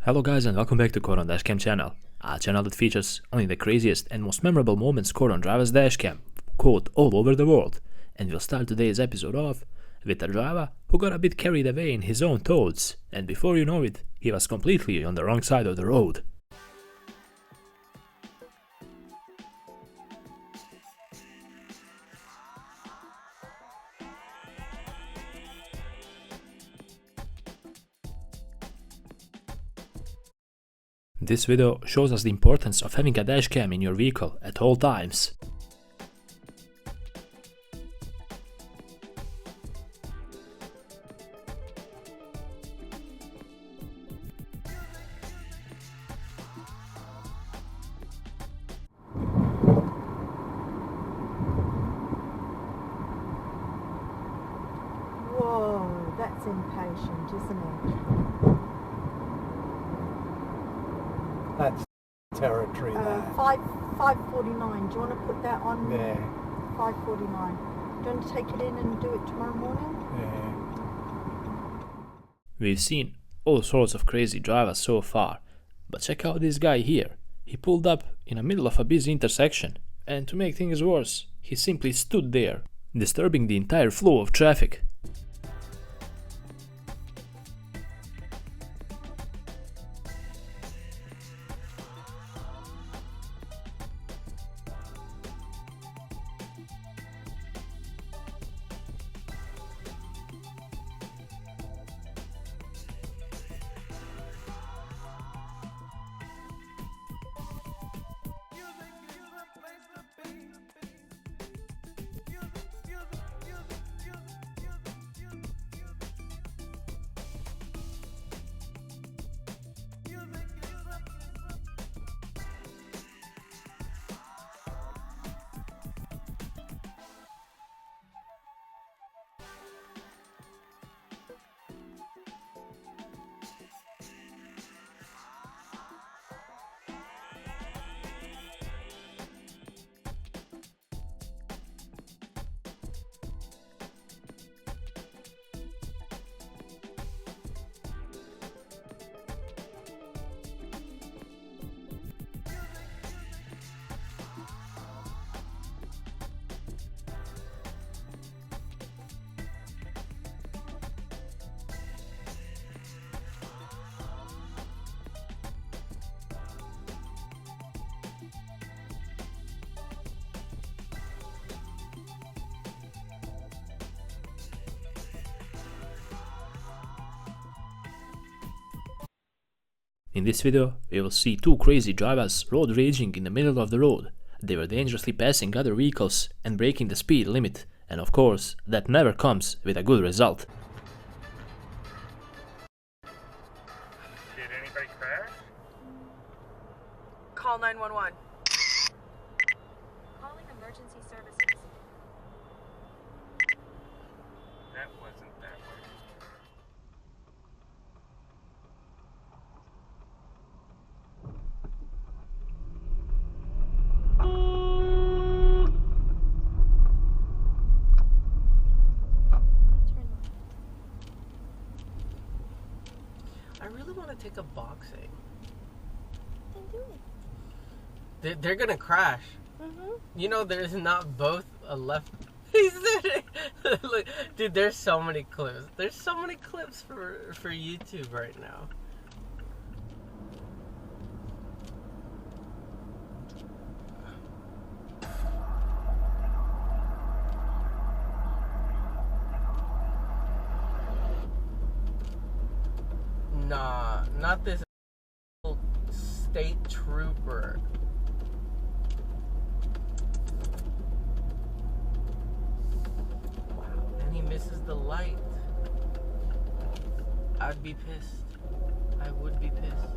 Hello guys and welcome back to Caught on DashCam channel, a channel that features only the craziest and most memorable moments caught on driver's dashcam, caught all over the world. And we'll start today's episode off with a driver who got a bit carried away in his own thoughts, and before you know it, he was completely on the wrong side of the road. This video shows us the importance of having a dashcam in your vehicle at all times. Whoa, that's impatient, isn't it? That's territory there. 5:49. Do you want to put that on? Yeah. 5:49. Do you want to take it in and do it tomorrow morning? Yeah. We've seen all sorts of crazy drivers so far, but check out this guy here. He pulled up in the middle of a busy intersection, and to make things worse, he simply stood there, disturbing the entire flow of traffic. In this video, we will see two crazy drivers road raging in the middle of the road. They were dangerously passing other vehicles and breaking the speed limit, and of course, that never comes with a good result. Did anybody crash? Call 911. Calling emergency services. That wasn't that way. I really want to take a boxing. Then do it. They're gonna crash. You know, there's not both a left. He's sitting. Look, dude, there's so many clips. There's so many clips for YouTube right now. Nah, not this state trooper. Wow, and he misses the light. I'd be pissed. I would be pissed.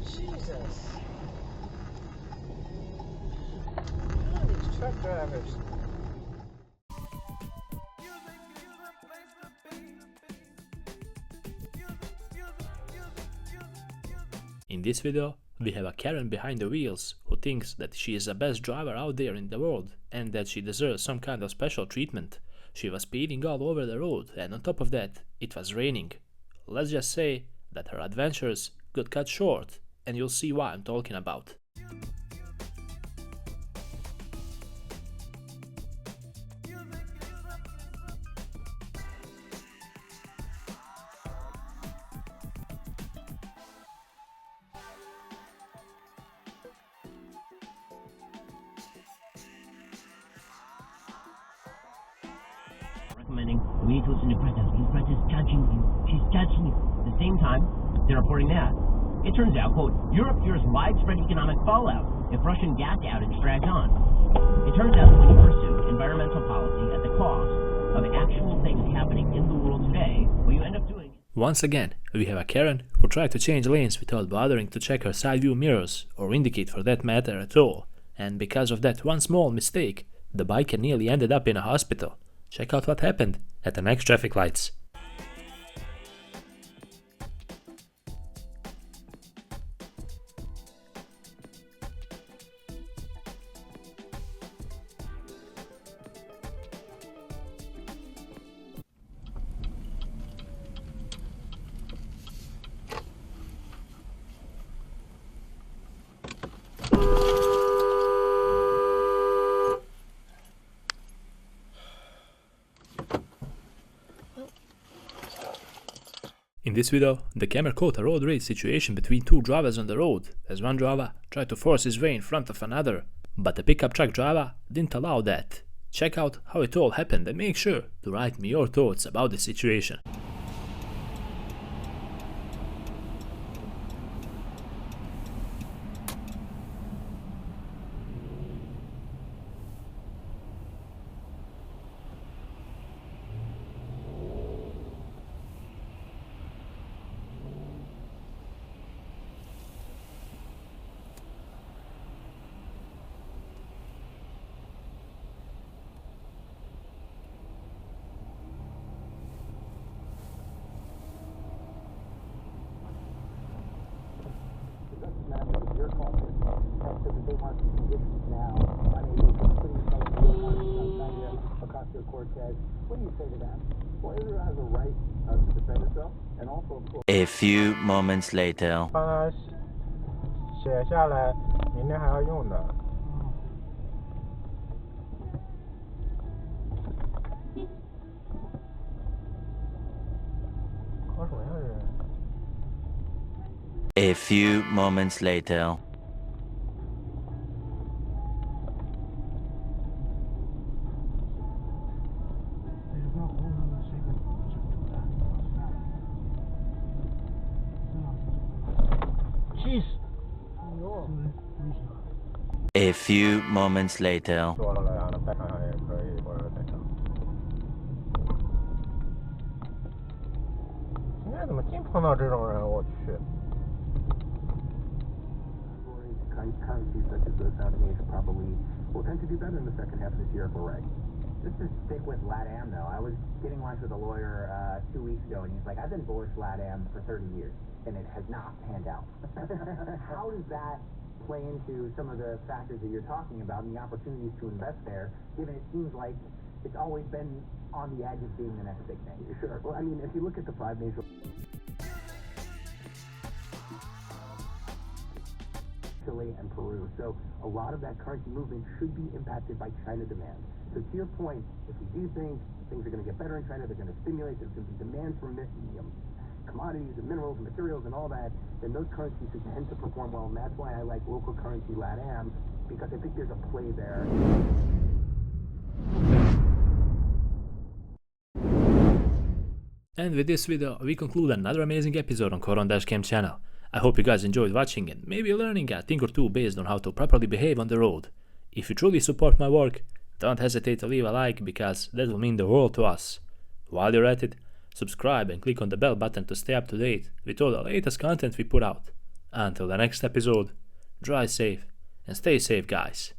Jesus. Truck drivers. In this video, we have a Karen behind the wheels who thinks that she is the best driver out there in the world and that she deserves some kind of special treatment. She was speeding all over the road, and on top of that, it was raining. Let's just say that her adventures got cut short, and you'll see why I'm talking about. Recommending we need to listen to Princess because Princess is judging you. She's judging you. At the same time, they're reporting that. It turns out, quote, Europe fears widespread economic fallout if Russian gas outage drags on. It turns out that when you pursue environmental policy at the cost of actual things happening in the world today, what you end up doing... Once again, we have a Karen who tried to change lanes without bothering to check her side view mirrors, or indicate for that matter at all. And because of that one small mistake, the biker nearly ended up in a hospital. Check out what happened at the next traffic lights. In this video, the camera caught a road rage situation between two drivers on the road, as one driver tried to force his way in front of another, but the pickup truck driver didn't allow that. Check out how it all happened and make sure to write me your thoughts about the situation. A few moments later. 帮他写下来，明天还要用的。搞什么呀这？ A few moments later. A few moments later. 说了，让他带上也可以，或者带上。今天怎么净碰到这种人？我去。 Currencies such as those found in Asia probably will tend to do better in the second half of this year if we're right. Just to stick with LATAM though, I was getting lunch with a lawyer 2 weeks ago and he's like, I've been bullish LATAM for 30 years and it has not panned out. How does that play into some of the factors that you're talking about and the opportunities to invest there, given it seems like it's always been on the edge of being the next big thing? Sure. Well, I mean, if you look at the 5 major... Chile and Peru. So a lot of that currency movement should be impacted by China demand. So to your point, if we do think things are going to get better in China, they're going to stimulate, there's going to be demand for commodities and minerals and materials and all that, then those currencies should tend to perform well. And that's why I like local currency LATAM, because I think there's a play there. And with this video, we conclude another amazing episode on Coron DashCam channel. I hope you guys enjoyed watching and maybe learning a thing or two based on how to properly behave on the road. If you truly support my work, don't hesitate to leave a like because that will mean the world to us. While you're at it, subscribe and click on the bell button to stay up to date with all the latest content we put out. Until the next episode, drive safe and stay safe, guys.